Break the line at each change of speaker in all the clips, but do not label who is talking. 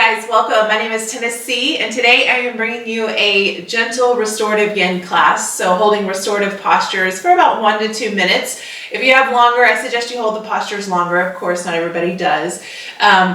guys, welcome. My name is Tennessee, and today I am bringing you a gentle restorative yin class. So holding restorative postures for about 1 to 2 minutes. If you have longer, I suggest you hold the postures longer. Of course, not everybody does.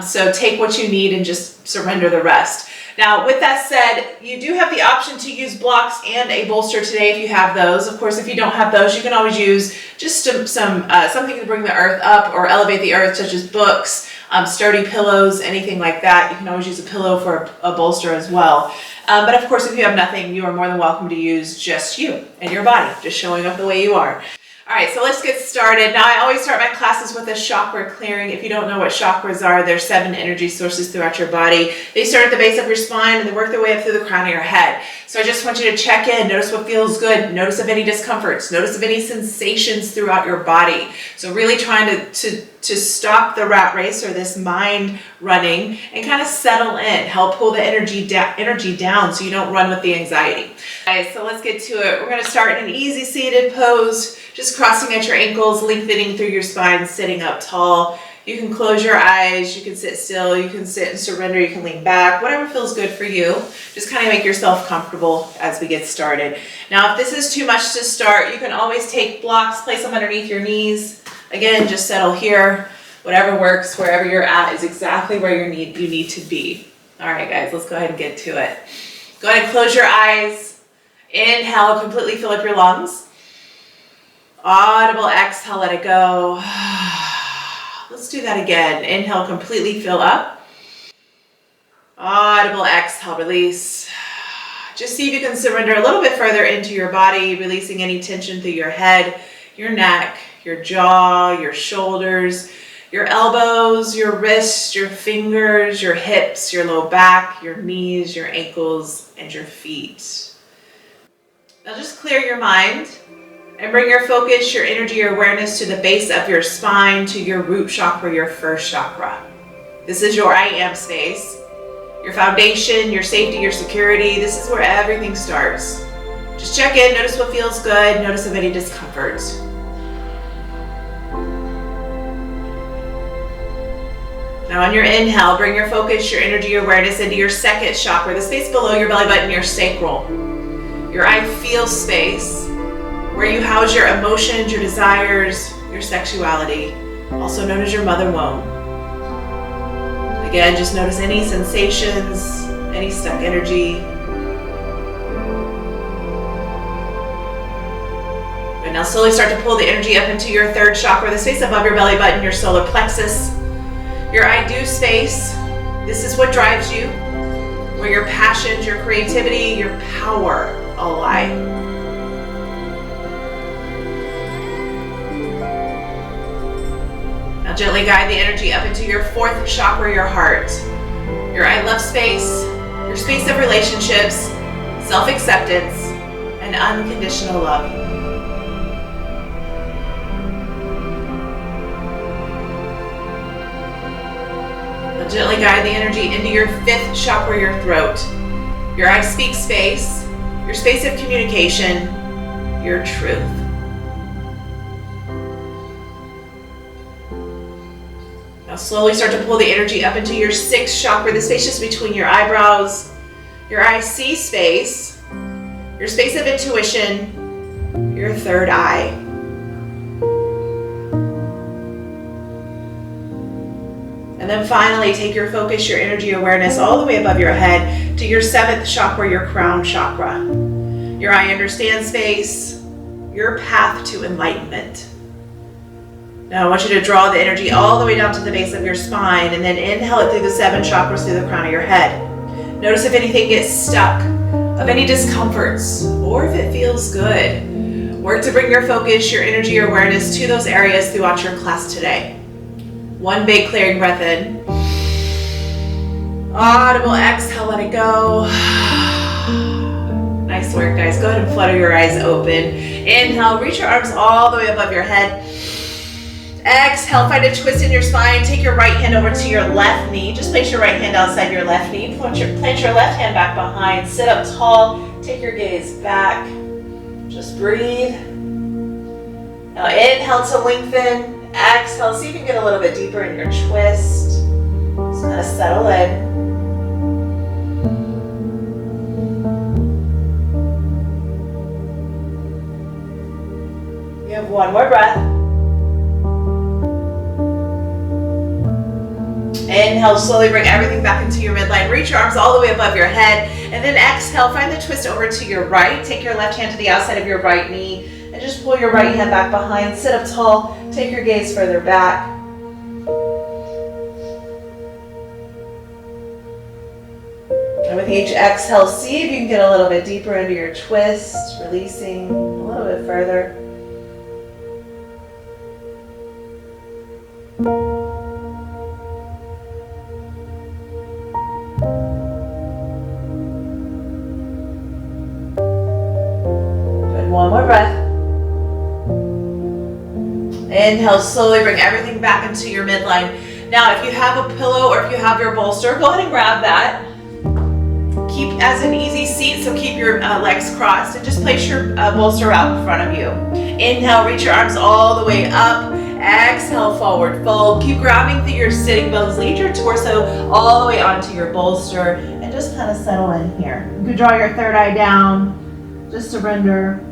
So take what you need and just surrender the rest. Now, with that said, you do have the option to use blocks and a bolster today if you have those. Of course, if you don't have those, you can always use just something to bring the earth up or elevate the earth, such as books, sturdy pillows, anything like that. You can always use a pillow for a bolster as well. But of course, if you have nothing, you are more than welcome to use just you and your body, just showing up the way you are. All right, so let's get started. Now, I always start my classes with a chakra clearing. If you don't know what chakras are, there's 7 energy sources throughout your body. They start at the base of your spine and they work their way up through the crown of your head. So I just want you to check in, notice what feels good, notice of any discomforts, notice of any sensations throughout your body. So really trying to stop the rat race or this mind running and kind of settle in, help pull the energy down so you don't run with the anxiety. All right, so let's get to it. We're going to start in an easy seated pose, just crossing at your ankles, lengthening through your spine, sitting up tall. You can close your eyes, you can sit still, you can sit and surrender, you can lean back, whatever feels good for you. Just kind of make yourself comfortable as we get started. Now, if this is too much to start, you can always take blocks, place them underneath your knees. Again, just settle here. Whatever works, wherever you're at is exactly where you need to be. All right, guys, let's go ahead and get to it. Go ahead and close your eyes. Inhale, completely fill up your lungs. Audible exhale, let it go. Let's do that again. Inhale, completely fill up. Audible exhale, release. Just see if you can surrender a little bit further into your body, releasing any tension through your head, your neck, your jaw, your shoulders, your elbows, your wrists, your fingers, your hips, your low back, your knees, your ankles, and your feet. Now just clear your mind and bring your focus, your energy, your awareness to the base of your spine, to your root chakra, your first chakra. This is your I am space, your foundation, your safety, your security. This is where everything starts. Just check in, notice what feels good, notice of any discomfort. Now on your inhale, bring your focus, your energy, your awareness into your second chakra, the space below your belly button, your sacral. Your I feel space, where you house your emotions, your desires, your sexuality, also known as your mother womb. Again, just notice any sensations, any stuck energy. And now slowly start to pull the energy up into your third chakra, the space above your belly button, your solar plexus. Your I do space, this is what drives you, where your passions, your creativity, your power all lie. Now gently guide the energy up into your fourth chakra, your heart. Your I love space, your space of relationships, self-acceptance, and unconditional love. Gently guide the energy into your fifth chakra, your throat. Your I speak space, your space of communication, your truth. Now slowly start to pull the energy up into your sixth chakra, the space just between your eyebrows. Your I see space, your space of intuition, your third eye. And then finally, take your focus, your energy, awareness all the way above your head to your seventh chakra, your crown chakra. Your I understand space, your path to enlightenment. Now I want you to draw the energy all the way down to the base of your spine and then inhale it through the 7 chakras through the crown of your head. Notice if anything gets stuck, of any discomforts, or if it feels good. Work to bring your focus, your energy, your awareness to those areas throughout your class today. 1 big clearing breath in. Audible exhale, let it go. Nice work, guys. Go ahead and flutter your eyes open. Inhale, reach your arms all the way above your head. Exhale, find a twist in your spine. Take your right hand over to your left knee. Just place your right hand outside your left knee. Plant your left hand back behind. Sit up tall. Take your gaze back. Just breathe. Now inhale to lengthen. Exhale, see if you can get a little bit deeper in your twist. Just kind of settle in. One more breath. Inhale, slowly bring everything back into your midline. Reach your arms all the way above your head. And then exhale, find the twist over to your right. Take your left hand to the outside of your right knee. And just pull your right hand back behind. Sit up tall. Take your gaze further back. And with each exhale, see if you can get a little bit deeper into your twist, releasing a little bit further. Good, one more breath. Inhale, slowly bring everything back into your midline. Now, if you have a pillow or if you have your bolster, go ahead and grab that. Keep as an easy seat, so keep your legs crossed and just place your bolster out in front of you. Inhale, reach your arms all the way up. Exhale, forward fold. Keep grounding through your sitting bones. Lead your torso all the way onto your bolster and just kind of settle in here. You can draw your third eye down. Just surrender.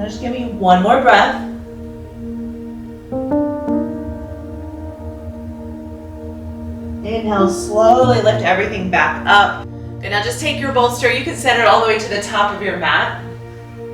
Just give me one more breath. Inhale, slowly lift everything back up. Good, now just take your bolster. You can set it all the way to the top of your mat.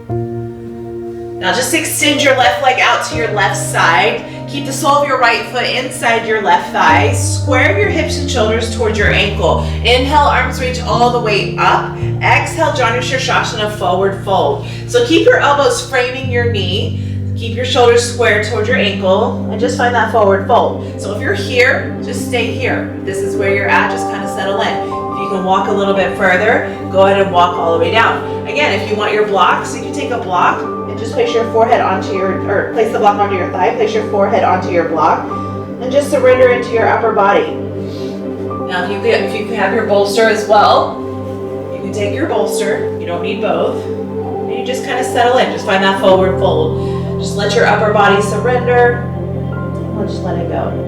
Now just extend your left leg out to your left side. Keep the sole of your right foot inside your left thigh. Square your hips and shoulders towards your ankle. Inhale, arms reach all the way up. Exhale, join your Sirsasana, forward fold. So keep your elbows framing your knee. Keep your shoulders square towards your ankle and just find that forward fold. So if you're here, just stay here. If this is where you're at, just kind of settle in. If you can walk a little bit further, go ahead and walk all the way down. Again, if you want your blocks, you can take a block and just place your forehead onto or place the block onto your thigh, place your forehead onto your block, and just surrender into your upper body. Now if you have your bolster as well, you can take your bolster, you don't need both, and you just kind of settle in, just find that forward fold. Just let your upper body surrender, and just let it go.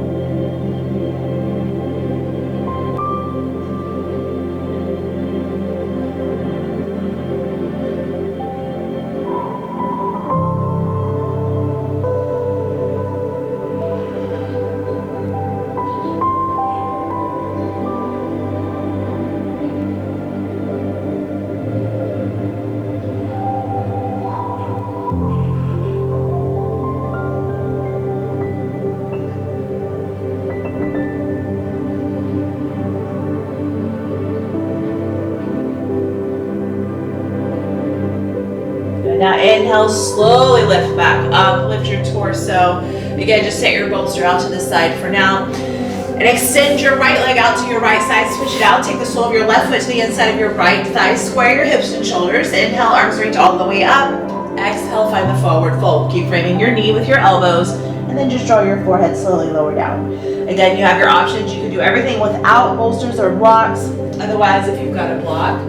Now inhale, slowly lift back up, lift your torso. Again, just set your bolster out to the side for now. And extend your right leg out to your right side, switch it out. Take the sole of your left foot to the inside of your right thigh. Square your hips and shoulders. Inhale, arms reach all the way up. Exhale, find the forward fold. Keep framing your knee with your elbows. And then just draw your forehead slowly lower down. Again, you have your options. You can do everything without bolsters or blocks. Otherwise, if you've got a block,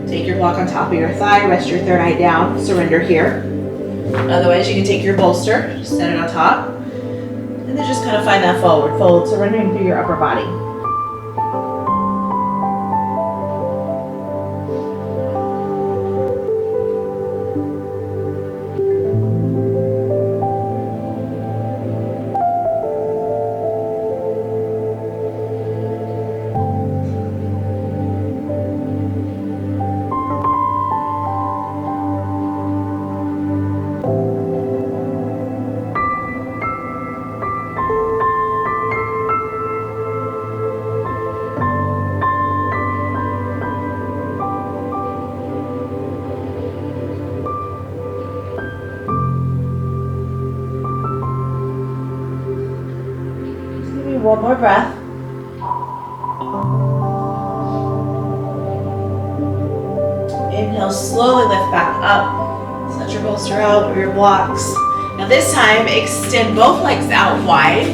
take your block on top of your thigh, rest your third eye down, surrender here. Otherwise, you can take your bolster, just set it on top, and then just kind of find that forward fold, surrendering through your upper body. One more breath. Inhale, slowly lift back up. Let your bolster out or your blocks. Now this time, extend both legs out wide.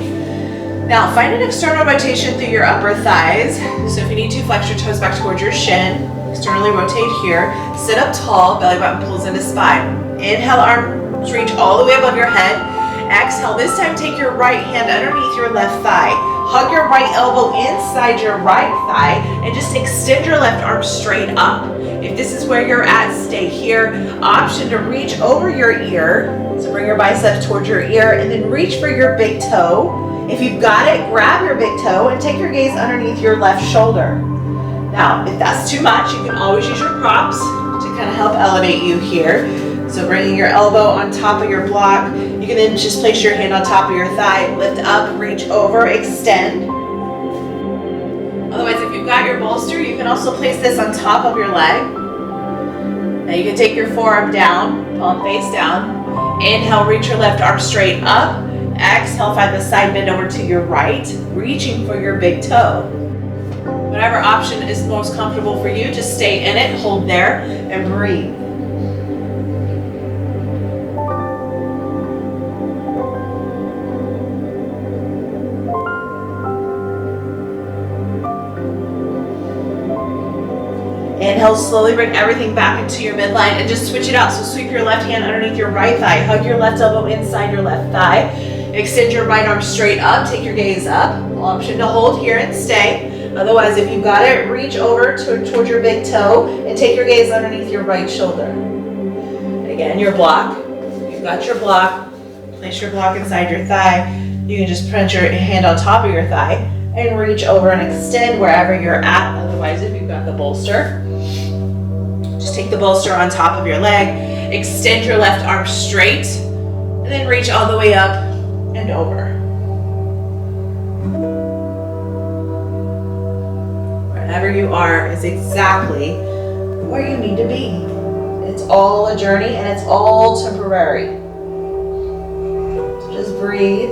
Now find an external rotation through your upper thighs. So if you need to, flex your toes back towards your shin. Externally rotate here. Sit up tall, belly button pulls into spine. Inhale, arms reach all the way above your head. Exhale, this time take your right hand underneath your left thigh. Hug your right elbow inside your right thigh and just extend your left arm straight up. If this is where you're at, stay here. Option to reach over your ear. So bring your biceps towards your ear and then reach for your big toe. If you've got it, grab your big toe and take your gaze underneath your left shoulder. Now, if that's too much, you can always use your props to kind of help elevate you here. So bringing your elbow on top of your block, you can then just place your hand on top of your thigh, lift up, reach over, extend. Otherwise, if you've got your bolster, you can also place this on top of your leg. Now you can take your forearm down, palm face down. Inhale, reach your left arm straight up. Exhale, find the side bend over to your right, reaching for your big toe. Whatever option is most comfortable for you, just stay in it, hold there, and breathe. Inhale, slowly bring everything back into your midline and just switch it out. So sweep your left hand underneath your right thigh. Hug your left elbow inside your left thigh. Extend your right arm straight up. Take your gaze up. Option to hold here and stay. Otherwise, if you've got it, reach over towards your big toe and take your gaze underneath your right shoulder. Again, your block. You've got your block. Place your block inside your thigh. You can just put your hand on top of your thigh and reach over and extend wherever you're at. Otherwise, if you've got the bolster, just take the bolster on top of your leg, extend your left arm straight, and then reach all the way up and over. Wherever you are is exactly where you need to be. It's all a journey and it's all temporary. So just breathe.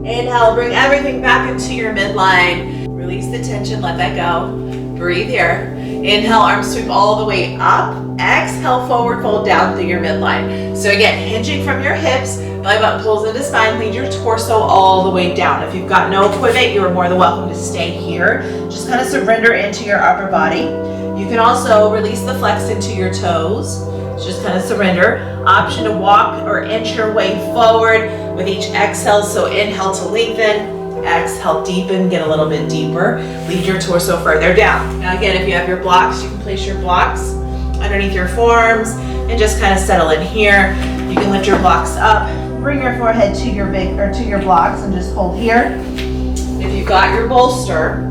Inhale, bring everything back into your midline. Release the tension, let that go. Breathe here. Inhale, arms sweep all the way up. Exhale, forward fold down through your midline. So again, hinging from your hips, belly button pulls into spine, lead your torso all the way down. If you've got no equipment, you are more than welcome to stay here. Just kind of surrender into your upper body. You can also release the flex into your toes. Just kind of surrender. Option to walk or inch your way forward with each exhale. So inhale to lengthen, exhale deepen, get a little bit deeper. Lead your torso further down. Now again, if you have your blocks, you can place your blocks underneath your forearms and just kind of settle in here. You can lift your blocks up, bring your forehead to your blocks and just hold here. If you've got your bolster,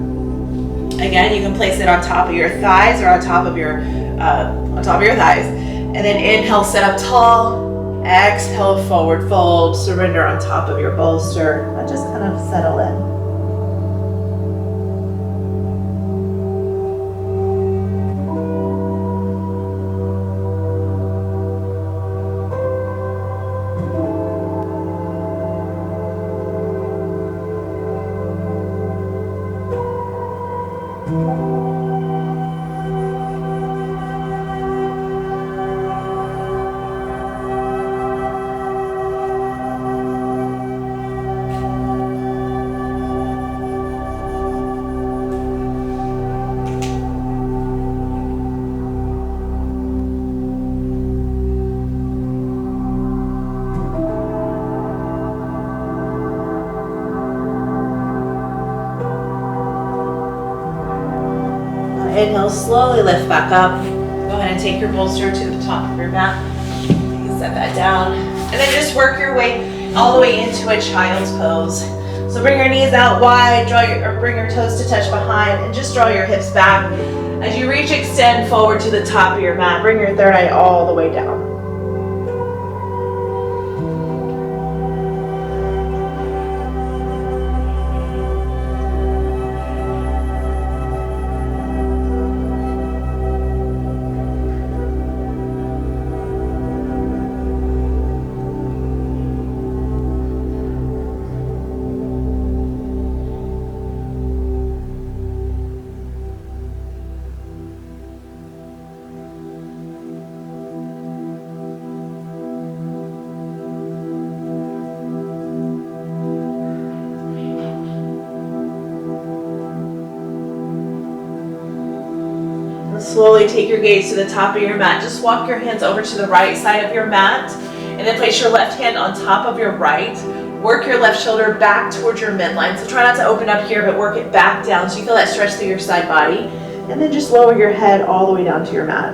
again, you can place it on top of your thighs or on top of your thighs. And then inhale, sit up tall. Exhale, forward fold. Surrender on top of your bolster. And just kind of settle in. Inhale, slowly lift back up. Go ahead and take your bolster to the top of your mat. You can set that down. And then just work your way all the way into a child's pose. So bring your knees out wide, bring your toes to touch behind, and just draw your hips back. As you reach, extend forward to the top of your mat. Bring your third eye all the way down. Slowly take your gaze to the top of your mat. Just walk your hands over to the right side of your mat and then place your left hand on top of your right. Work your left shoulder back towards your midline. So try not to open up here, but work it back down so you feel that stretch through your side body. And then just lower your head all the way down to your mat.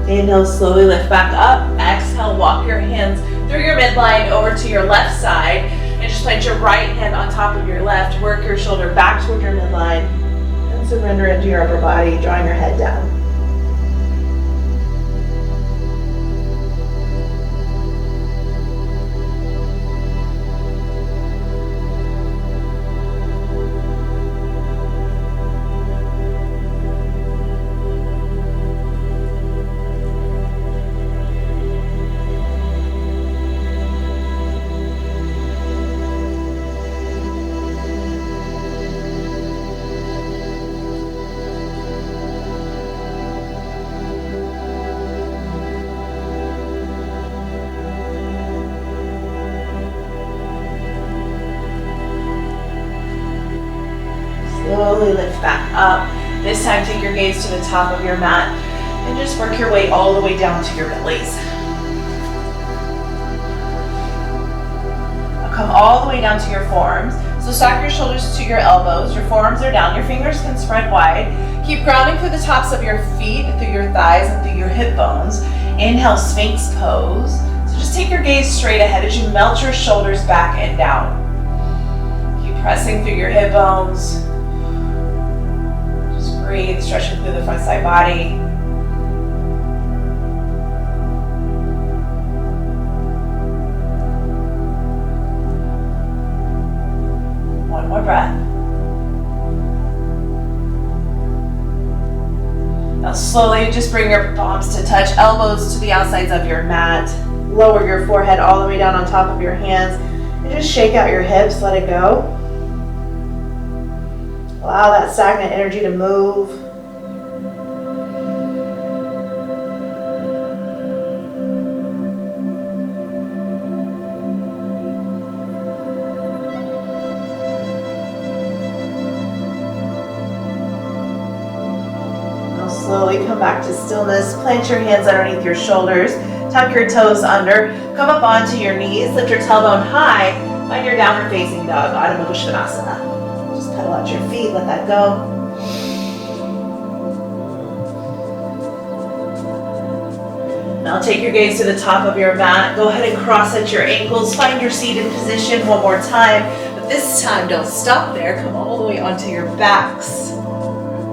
Inhale, slowly lift back up. Exhale, walk your hands through your midline over to your left side and just plant your right hand on top of your left. Work your shoulder back toward your midline and surrender into your upper body, drawing your head down. Slowly lift back up. This time take your gaze to the top of your mat and just work your way all the way down to your bellies. Now come all the way down to your forearms. So stack your shoulders to your elbows. Your forearms are down. Your fingers can spread wide. Keep grounding through the tops of your feet, through your thighs, and through your hip bones. Inhale, Sphinx pose. So just take your gaze straight ahead as you melt your shoulders back and down. Keep pressing through your hip bones. Breathe, stretching through the front side body. One more breath. Now slowly just bring your palms to touch, elbows to the outsides of your mat. Lower your forehead all the way down on top of your hands and just shake out your hips, let it go. Allow that stagnant energy to move. Now slowly come back to stillness. Plant your hands underneath your shoulders. Tuck your toes under. Come up onto your knees. Lift your tailbone high. Find your downward facing dog, Adho Mukha Svanasana. Pedal out your feet, let that go. Now take your gaze to the top of your mat. Go ahead and cross at your ankles. Find your seated position one more time. But this time, don't stop there. Come all the way onto your backs.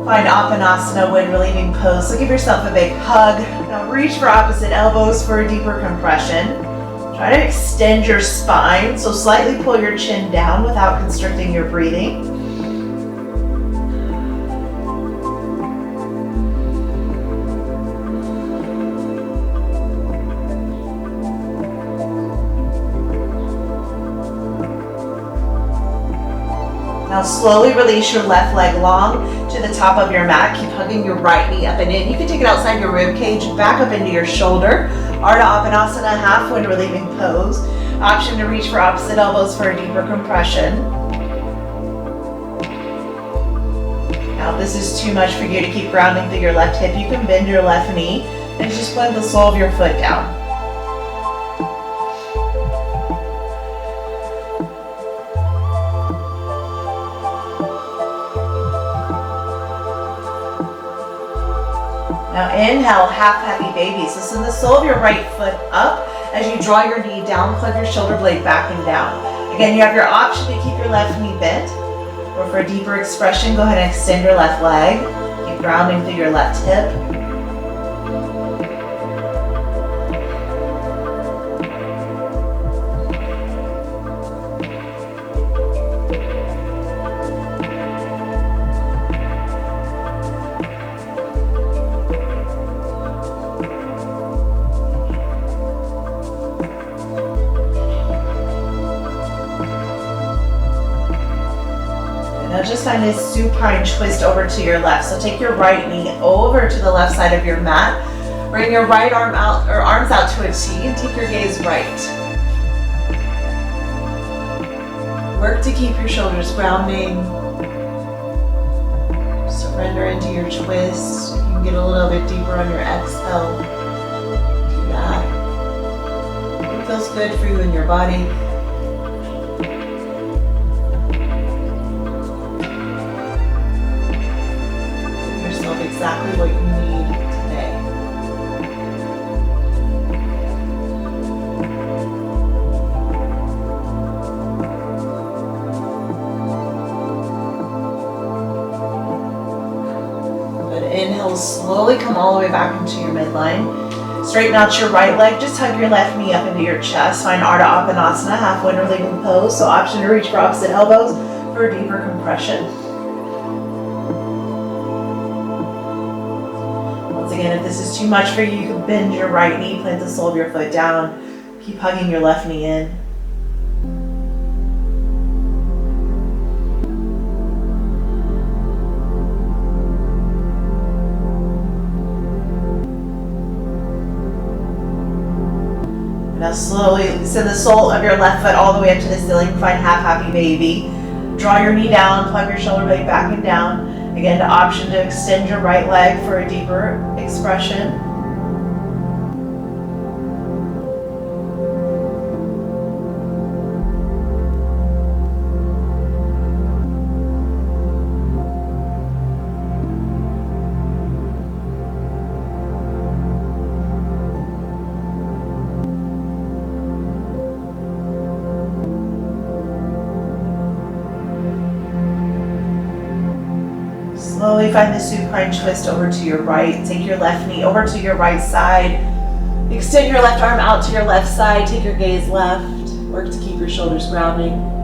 Find Apanasana, wind relieving pose. So give yourself a big hug. Now reach for opposite elbows for a deeper compression. Try to extend your spine. So slightly pull your chin down without constricting your breathing. Now slowly release your left leg long to the top of your mat. Keep hugging your right knee up and in. You can take it outside your rib cage, back up into your shoulder. Ardha Apanasana, half wind relieving pose. Option to reach for opposite elbows for a deeper compression. Now if this is too much for you to keep grounding through your left hip, you can bend your left knee and just plant the sole of your foot down. Now inhale, half happy baby. So send the sole of your right foot up as you draw your knee down, plug your shoulder blade back and down. Again, you have your option to keep your left knee bent, or for a deeper expression, go ahead and extend your left leg. Keep grounding through your left hip. just find a supine twist over to your left. So take your right knee over to the left side of your mat. Bring your right arm out, or arms out to a T, and take your gaze right. Work to keep your shoulders grounding. Surrender into your twist. You can get a little bit deeper on your exhale. Do that. It feels good for you in your body. Give yourself exactly what you need today. Inhale, slowly come all the way back into your midline. Straighten out your right leg. Just hug your left knee up into your chest. Find Ardha Appanasana, half winter leaping pose. So option to reach for opposite elbows for a deeper compression. Once again, if this is too much for you, you can bend your right knee, plant the sole of your foot down. Keep hugging your left knee in. Now slowly send the sole of your left foot all the way up to the ceiling. Find half happy baby. Draw your knee down, plug your shoulder blade back and down. Again, the option to extend your right leg for a deeper expression. Slowly find the supine twist over to your right. Take your left knee over to your right side. Extend your left arm out to your left side. Take your gaze left. Work to keep your shoulders grounding.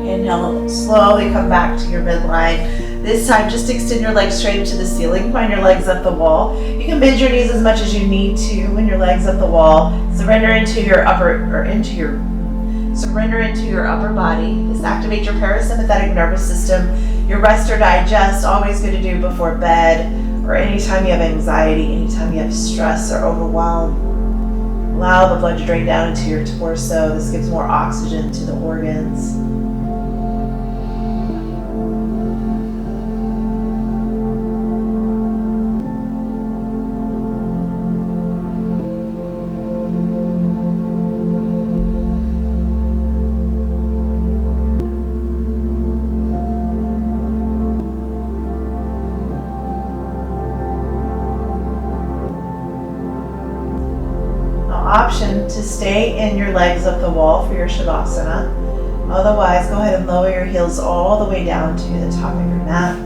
Inhale, slowly come back to your midline. This time, just extend your legs straight into the ceiling. Find your legs up the wall. You can bend your knees as much as you need to when your legs up the wall. Surrender into your upper body. This activates your parasympathetic nervous system. Your rest or digest, always good to do before bed, or anytime you have anxiety, anytime you have stress or overwhelm. Allow the blood to drain down into your torso. This gives more oxygen to the organs. Option to stay in your legs up the wall for your Shavasana. Otherwise, go ahead and lower your heels all the way down to the top of your mat.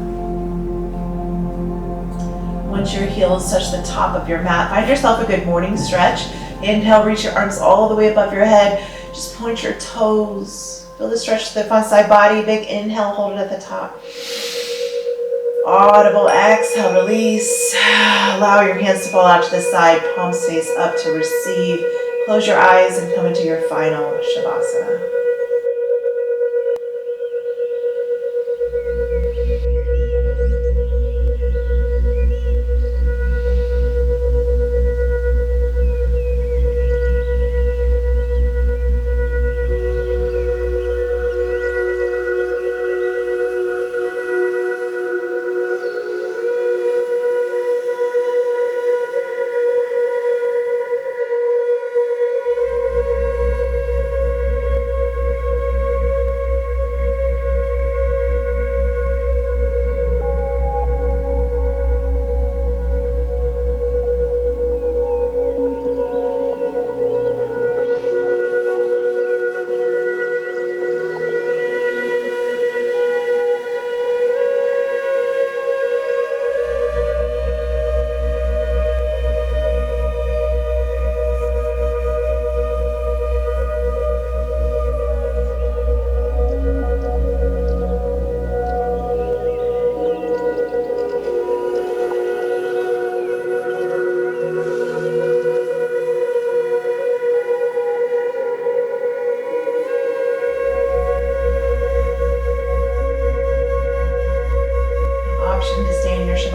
Once your heels touch the top of your mat, find yourself a good morning stretch. Inhale, reach your arms all the way above your head. Just point your toes. Feel the stretch to the front side body. Big inhale, hold it at the top. Audible exhale, release. Allow your hands to fall out to the side, palms face up to receive. Close your eyes and come into your final Shavasana.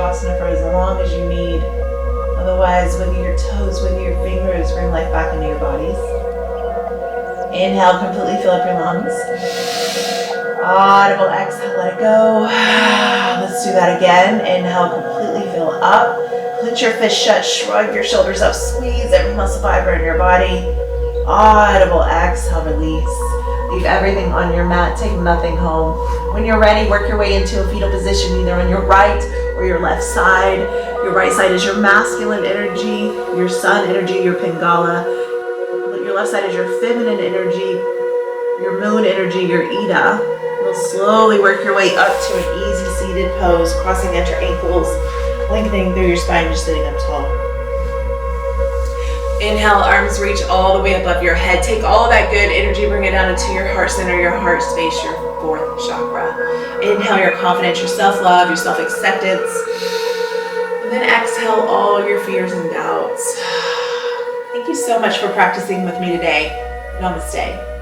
Shavasana for as long as you need. Otherwise, wiggle your toes, wiggle your fingers, bring life back into your bodies. Inhale, completely fill up your lungs. Audible exhale, let it go. Let's do that again. Inhale, completely fill up. Clench your fist shut, shrug your shoulders up, squeeze every muscle fiber in your body. Audible exhale, release. Leave everything on your mat, take nothing home. When you're ready, work your way into a fetal position, either on your right or your left side. Your right side is your masculine energy, your sun energy, your Pingala. Your left side is your feminine energy, your moon energy, your Ida. You'll slowly work your way up to an easy seated pose, crossing at your ankles, lengthening through your spine, just sitting up tall. Inhale, arms reach all the way above your head. Take all of that good energy, bring it down into your heart center, your heart space, your fourth chakra. Inhale your confidence, your self-love, your self-acceptance. And then exhale all your fears and doubts. Thank you so much for practicing with me today. Namaste.